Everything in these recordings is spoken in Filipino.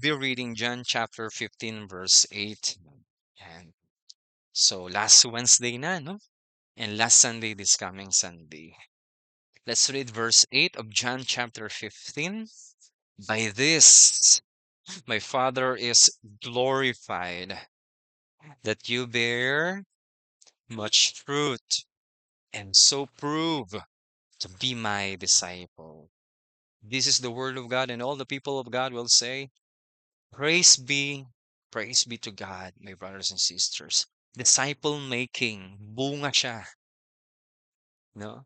be reading John chapter 15, verse 8. And so last Wednesday na, no? And last Sunday, this coming Sunday. Let's read verse 8 of John chapter 15. By this, my Father is glorified, that you bear much fruit, and so prove to be my disciple. This is the word of God, and all the people of God will say, Praise be, praise be to God, my brothers and sisters. Disciple making, bunga siya, no?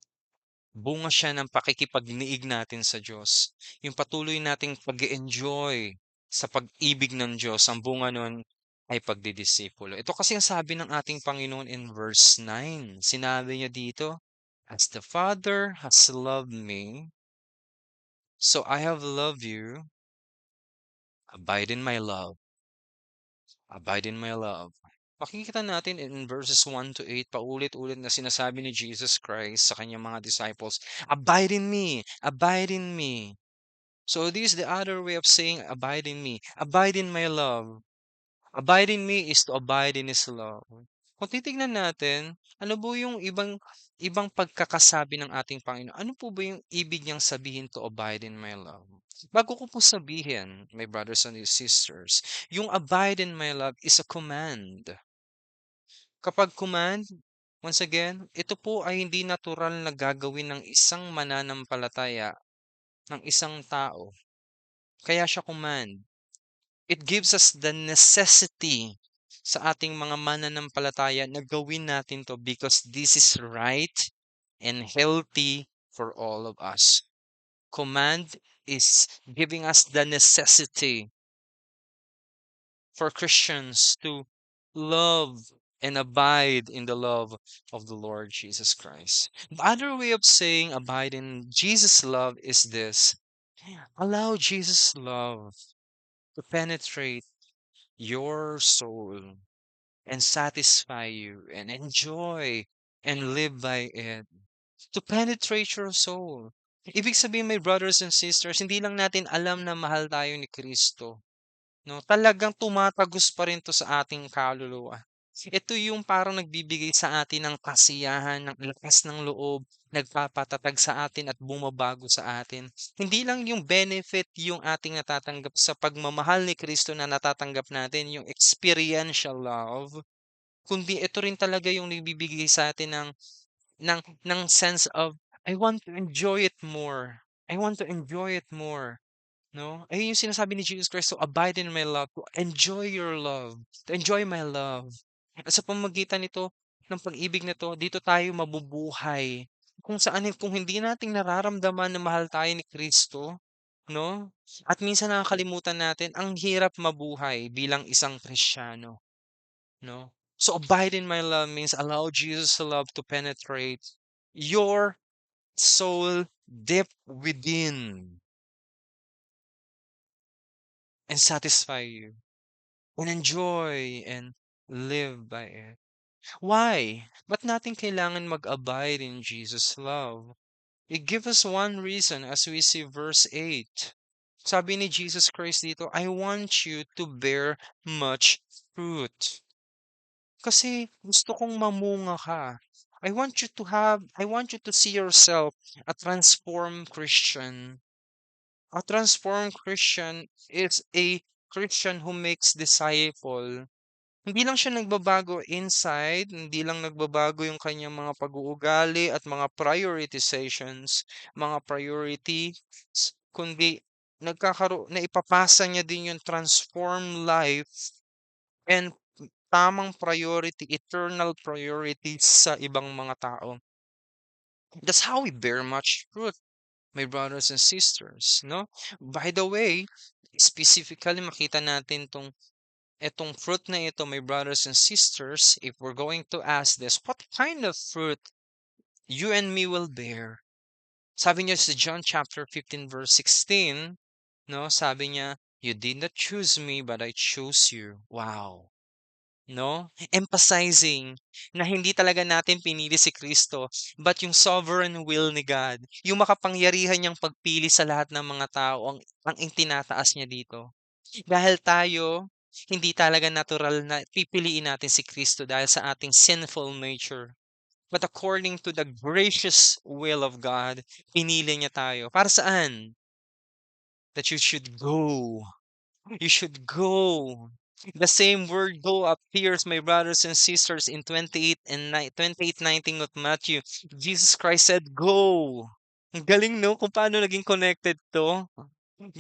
Bunga siya ng pakikipagniig natin sa Diyos. Yung patuloy nating pag-enjoy sa pag-ibig ng Diyos, ang bunga nun ay pagdidisipulo. Ito kasi ang sabi ng ating Panginoon in verse 9. Sinabi niya dito, As the Father has loved me, so I have loved you. Abide in my love. Abide in my love. Makikita natin in verses 1 to 8, paulit-ulit na sinasabi ni Jesus Christ sa kanyang mga disciples, Abide in me, abide in me. So this is the other way of saying abide in me. Abide in my love. Abide in me is to abide in His love. Kung titignan natin, ano po yung ibang pagkakasabi ng ating Panginoon? Ano po ba yung ibig niyang sabihin to abide in my love? Bago ko po sabihin, my brothers and sisters, yung abide in my love is a command. Kapag command, once again, ito po ay hindi natural na gagawin ng isang mananampalataya, ng isang tao. Kaya siya command. It gives us the necessity sa ating mga mananampalataya na gawin natin to because this is right and healthy for all of us. Command is giving us the necessity for Christians to love and abide in the love of the Lord Jesus Christ. The other way of saying abide in Jesus' love is this: allow Jesus' love to penetrate your soul and satisfy you and enjoy and live by it. To penetrate your soul. Ibig sabihin, my brothers and sisters, hindi lang natin alam na mahal tayo ni Kristo. No, talagang tumatagos pa rin 'to sa ating kaluluwa. Ito yung parang nagbibigay sa atin ng kasiyahan, ng lakas ng loob, nagpapatatag sa atin at bumabago sa atin. Hindi lang yung benefit yung ating natatanggap sa pagmamahal ni Kristo na natatanggap natin, yung experiential love, kundi ito rin talaga yung nagbibigay sa atin ng sense of, "I want to enjoy it more. I want to enjoy it more." No? Ayun yung sinasabi ni Jesus Christ, to abide in my love, to enjoy your love, to enjoy my love. At sa pamamagitan nito, ng pag-ibig na 'to, dito tayo mabubuhay. Kung saan kung hindi natin nararamdaman na mahal tayo ni Kristo, no? At minsan nakakalimutan natin, ang hirap mabuhay bilang isang Kristiyano, no? So abide in my love means allow Jesus' love to penetrate your soul deep within and satisfy you. And enjoy and live by it. Why? Ba't natin kailangan mag-abide in Jesus' love? It gives us one reason as we see verse 8. Sabi ni Jesus Christ dito, I want you to bear much fruit. Kasi gusto kong mamunga ka. I want you to see yourself a transformed Christian. A transformed Christian is a Christian who makes disciple. Hindi lang siya nagbabago inside, hindi lang nagbabago yung kanyang mga pag-uugali at mga prioritizations, mga priorities, kundi naipapasa niya din yung transformed life and tamang priority, eternal priorities sa ibang mga tao. That's how we bear much fruit, my brothers and sisters, no? By the way, specifically makita natin etong fruit na ito, my brothers and sisters, if we're going to ask this, what kind of fruit you and me will bear? Sabi niya sa John chapter 15 verse 16, no? Sabi niya, you did not choose me, but I chose you. Wow. No? Emphasizing na hindi talaga natin pinili si Kristo, but yung sovereign will ni God, yung makapangyarihan niyang pagpili sa lahat ng mga tao ang itinataas niya dito. Dahil tayo, hindi talaga natural na pipiliin natin si Kristo dahil sa ating sinful nature. But according to the gracious will of God, pinili niya tayo. Para saan? That you should go. You should go. The same word go appears, my brothers and sisters, in 28:19 of Matthew. Jesus Christ said, go. Ang galing, no? Kung paano naging connected to.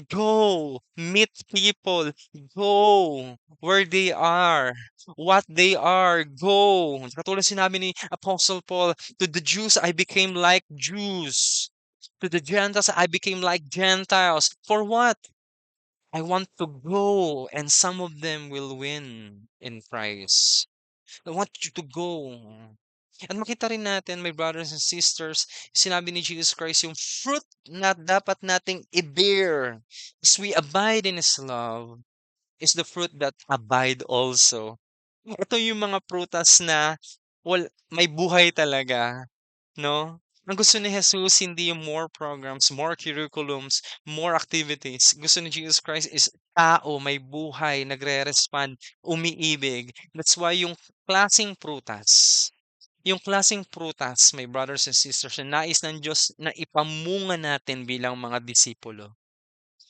Go. Meet people. Go. Where they are. What they are. Go. Katulad sinabi ni Apostle Paul, to the Jews, I became like Jews. To the Gentiles, I became like Gentiles. For what? I want to go, and some of them will win in Christ. I want you to go. At makita rin natin, my brothers and sisters, sinabi ni Jesus Christ, yung fruit na dapat nating i-bear as we abide in His love is the fruit that abide also. Ito yung mga prutas na may buhay talaga, no? Ang gusto ni Jesus hindi yung more programs, more curriculums, more activities. Gusto ni Jesus Christ is tao, may buhay, nagre-respond, umiibig. That's why yung klaseng prutas, my brothers and sisters, na nais ng Diyos na ipamunga natin bilang mga disipulo.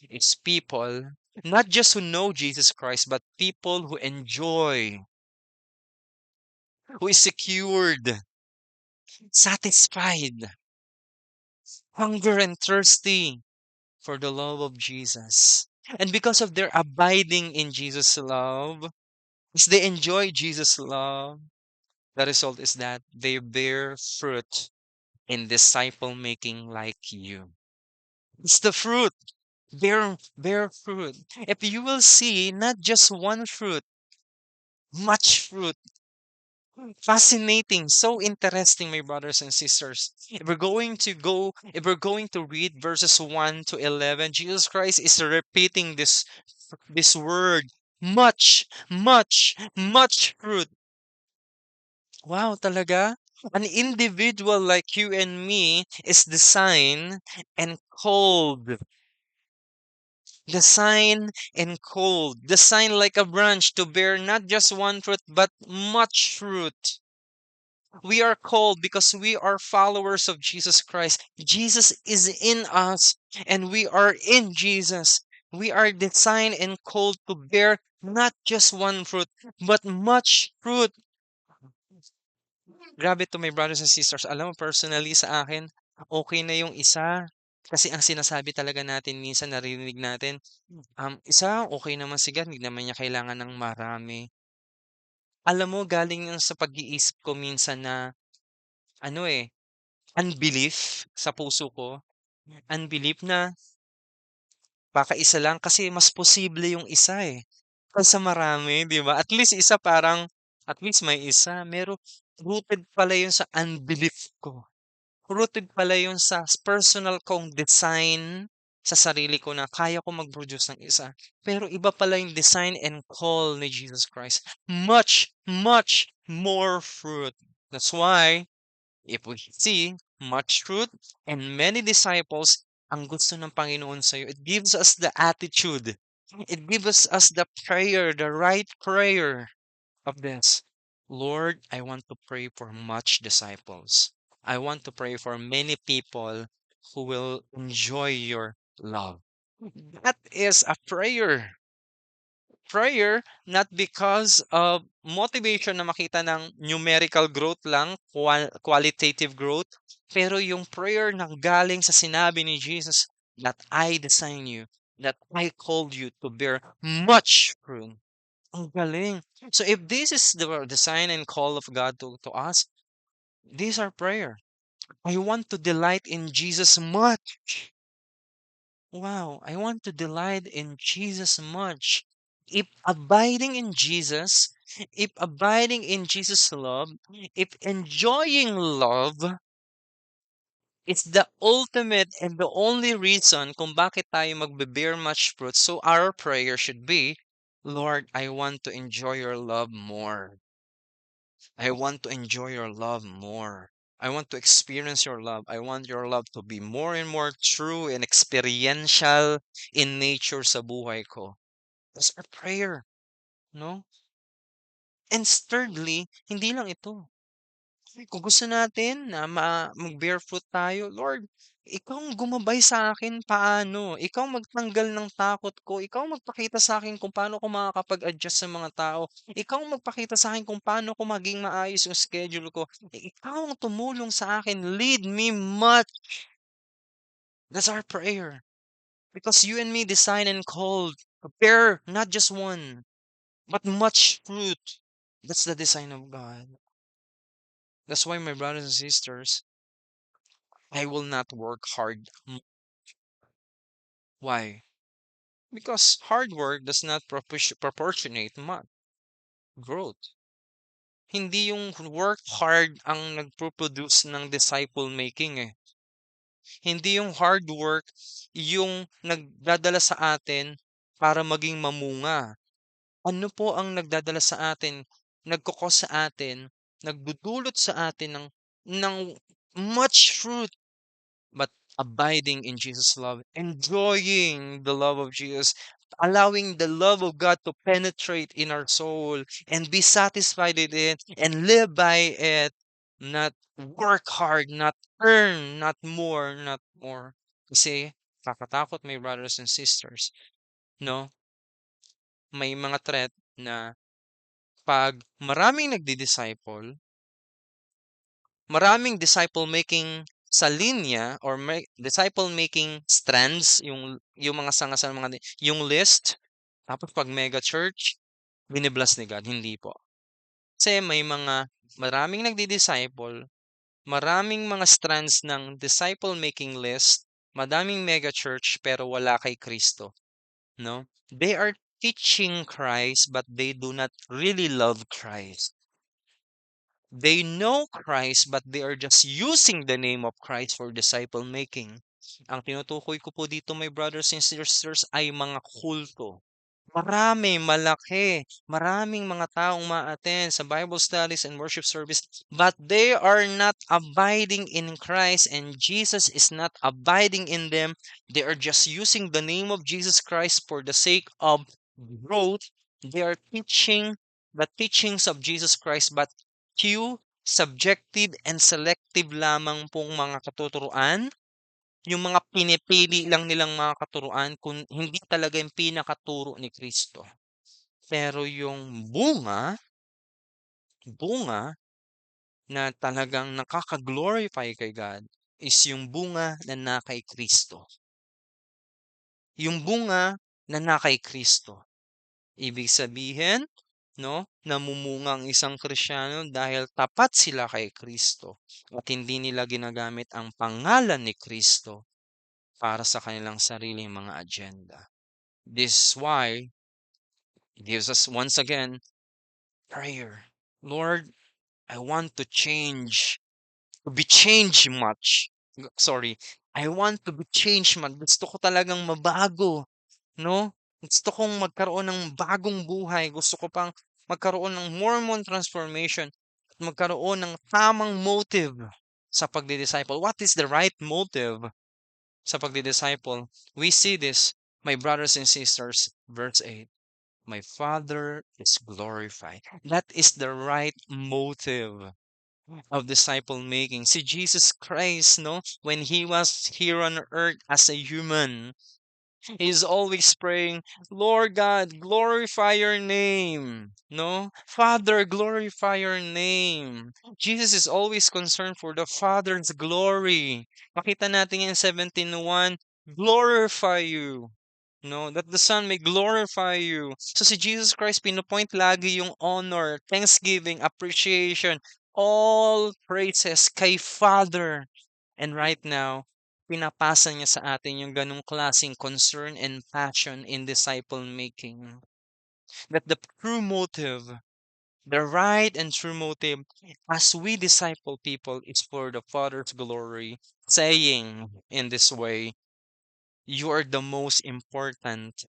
It's people, not just who know Jesus Christ, but people who enjoy, who is secured, satisfied, hunger and thirsty for the love of Jesus. And because of their abiding in Jesus' love, as they enjoy Jesus' love, the result is that they bear fruit in disciple making like you. It's the fruit. Bear fruit. If you will see not just one fruit, much fruit. Fascinating, so interesting, my brothers and sisters. If we're going to read verses 1 to 11, Jesus Christ is repeating this word, much, much, much fruit. Wow, talaga? An individual like you and me is and called. Designed like a branch to bear not just one fruit, but much fruit. We are called because we are followers of Jesus Christ. Jesus is in us and we are in Jesus. We are designed and called to bear not just one fruit, but much fruit. Grabe to, my brothers and sisters. Alam mo, personally sa akin, okay na yung isa. Kasi ang sinasabi talaga natin minsan, narinig natin, isa, okay naman siya, hindi naman niya kailangan ng marami. Alam mo, galing yun sa pag-iisip ko minsan na, ano eh, unbelief sa puso ko. Unbelief na baka isa lang kasi mas posible yung isa eh. Kaysa marami, di ba? At least isa parang, at least may isa. Rooted pala yun sa unbelief ko. Rooted pala yun sa personal kong design sa sarili ko na kaya ko mag-produce ng isa. Pero iba pala yung design and call ni Jesus Christ. Much, much more fruit. That's why, if we see much fruit and many disciples, ang gusto ng Panginoon sa'yo, it gives us the attitude. It gives us the prayer, the right prayer of this. Lord, I want to pray for much disciples. I want to pray for many people who will enjoy your love. That is a prayer. Prayer, not because of motivation na makita ng numerical growth lang, qualitative growth, pero yung prayer na galing sa sinabi ni Jesus that I design you, that I called you to bear much fruit. Ang galing. So if this is the design and call of God to us, these are prayer. I want to delight in Jesus much. Wow, I want to delight in Jesus much. If abiding in Jesus, if abiding in Jesus' love, if enjoying love, it's the ultimate and the only reason kung bakit tayo magbe-bear much fruit. So our prayer should be, Lord, I want to enjoy your love more. I want to enjoy your love more. I want to experience your love. I want your love to be more and more true and experiential in nature sa buhay ko. That's our prayer, no? And thirdly, hindi lang ito. Kung gusto natin na mag-bear fruit tayo, Lord, ikaw ang gumabay sa akin paano. Ikaw magtanggal ng takot ko. Ikaw magpakita sa akin kung paano ko makakapag-adjust sa mga tao. Ikaw magpakita sa akin kung paano ko maging maayos yung schedule ko. Ikaw ang tumulong sa akin. Lead me much. That's our prayer. Because you and me design and called to bear not just one, but much fruit. That's the design of God. That's why, my brothers and sisters, I will not work hard. Why? Because hard work does not proportionate much growth. Hindi yung work hard ang nagpo-produce ng disciple making eh. Hindi yung hard work yung nagdadala sa atin para maging mamunga. Ano po ang nagdadala sa atin, nagkukos sa atin, nagdudulot sa atin ng much fruit, but abiding in Jesus' love, enjoying the love of Jesus, allowing the love of God to penetrate in our soul and be satisfied with it and live by it, not work hard, not earn, not more, not more. Kasi kakatakot, my brothers and sisters, no? May mga threat na pag maraming nagdi-disciple, maraming disciple making sa linya or disciple making strands, yung mga sanga sa mga yung list, tapos pag mega church, binibless ni God, hindi po. Kasi may mga maraming nagdi-disciple, maraming mga strands ng disciple making list, madaming mega church pero wala kay Kristo, no? They are teaching Christ but they do not really love Christ. They know Christ, but they are just using the name of Christ for disciple making. Ang tinutukoy ko po dito, my brothers and sisters, ay mga kulto. Marami, malaki, maraming mga taong ma-attend sa Bible studies and worship service, but they are not abiding in Christ and Jesus is not abiding in them. They are just using the name of Jesus Christ for the sake of growth. They are teaching the teachings of Jesus Christ, but few, subjective and selective lamang pong mga katuturuan, yung mga pinipili lang nilang mga katuruan kung hindi talaga yung pinakaturo ni Kristo. Pero yung bunga na talagang nakaka-glorify kay God is yung bunga na na kay Kristo. Yung bunga na na kay Kristo. Ibig sabihin, no, namumunga ang isang Kristiyano dahil tapat sila kay Kristo at hindi nila ginagamit ang pangalan ni Kristo para sa kanilang sariling mga agenda. This is why it gives us once again prayer. Lord, I want to change, to be changed much. Sorry, I want to be changed much. Gusto ko talagang mabago, no? Gusto kong magkaroon ng bagong buhay. Gusto ko pang magkaroon ng Mormon transformation at magkaroon ng tamang motive sa pagdi-disciple. What is the right motive sa pagdi-disciple? We see this, my brothers and sisters, verse 8. My Father is glorified. That is the right motive of disciple making. See, Jesus Christ, no, when he was here on earth as a human, he's always praying, Lord God, glorify your name. No? Father, glorify your name. Jesus is always concerned for the Father's glory. Makita natin in 17:1, glorify you. No, that the Son may glorify you. So si Jesus Christ, pinupoint lagi yung honor, thanksgiving, appreciation, all praises kay Father. And right now, pinapasa niya sa atin yung ganong klaseng concern and passion in disciple making. That the true motive, the right and true motive as we disciple people is for the Father's glory, saying in this way, you are the most important,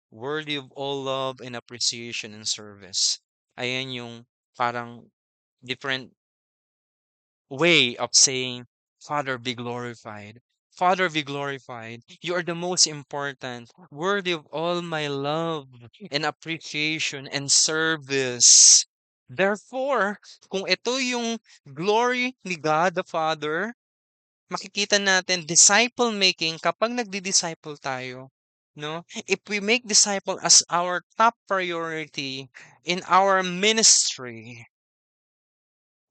worthy of all love and appreciation and service. Ayan yung parang different way of saying, Father, be glorified. Father, be glorified. You are the most important, worthy of all my love and appreciation and service. Therefore, kung ito yung glory ni God the Father, makikita natin disciple making kapag nagdi-disciple tayo, no? If we make disciple as our top priority in our ministry,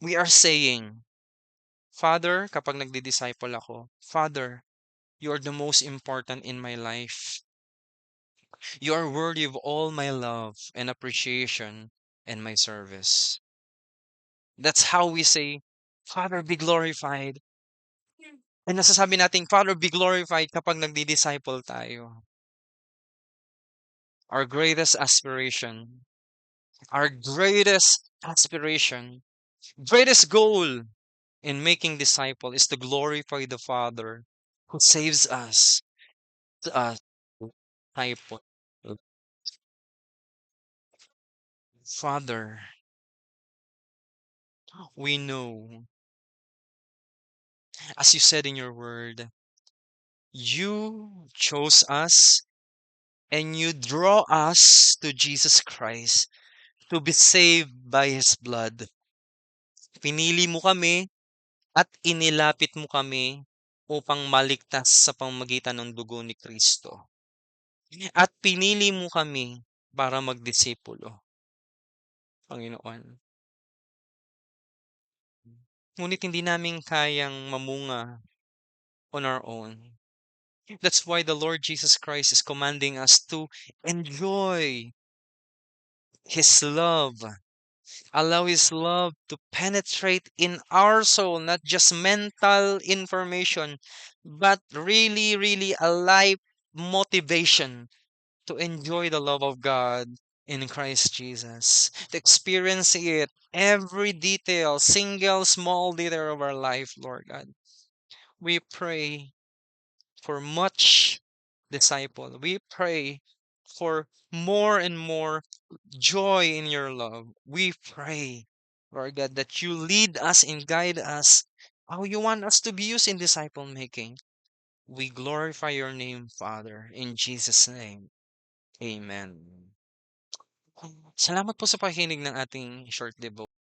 we are saying, Father, kapag nagdi-disciple ako, Father, you are the most important in my life. You are worthy of all my love and appreciation and my service. That's how we say, Father, be glorified. And nasasabi natin, Father, be glorified kapag nagdi-disciple tayo. Our greatest aspiration, our greatest goal in making disciple is to glorify the Father who saves us. Disciple. Father, we know, as you said in your word, you chose us and you draw us to Jesus Christ to be saved by His blood. Pinili mo kami at inilapit mo kami upang maligtas sa pamamagitan ng dugo ni Kristo. At pinili mo kami para magdisipulo, Panginoon. Ngunit hindi namin kayang mamunga on our own. That's why the Lord Jesus Christ is commanding us to enjoy His love. Allow His love to penetrate in our soul, not just mental information, but really, really a life motivation to enjoy the love of God in Christ Jesus, to experience it every detail, single small detail of our life, Lord God. We pray for much disciple. We pray for more and more joy in your love. We pray, Lord God, that you lead us and guide us how you want us to be used in disciple making. We glorify your name, Father, in Jesus' name. Amen. Salamat po sa pakikinig ng ating short devotion.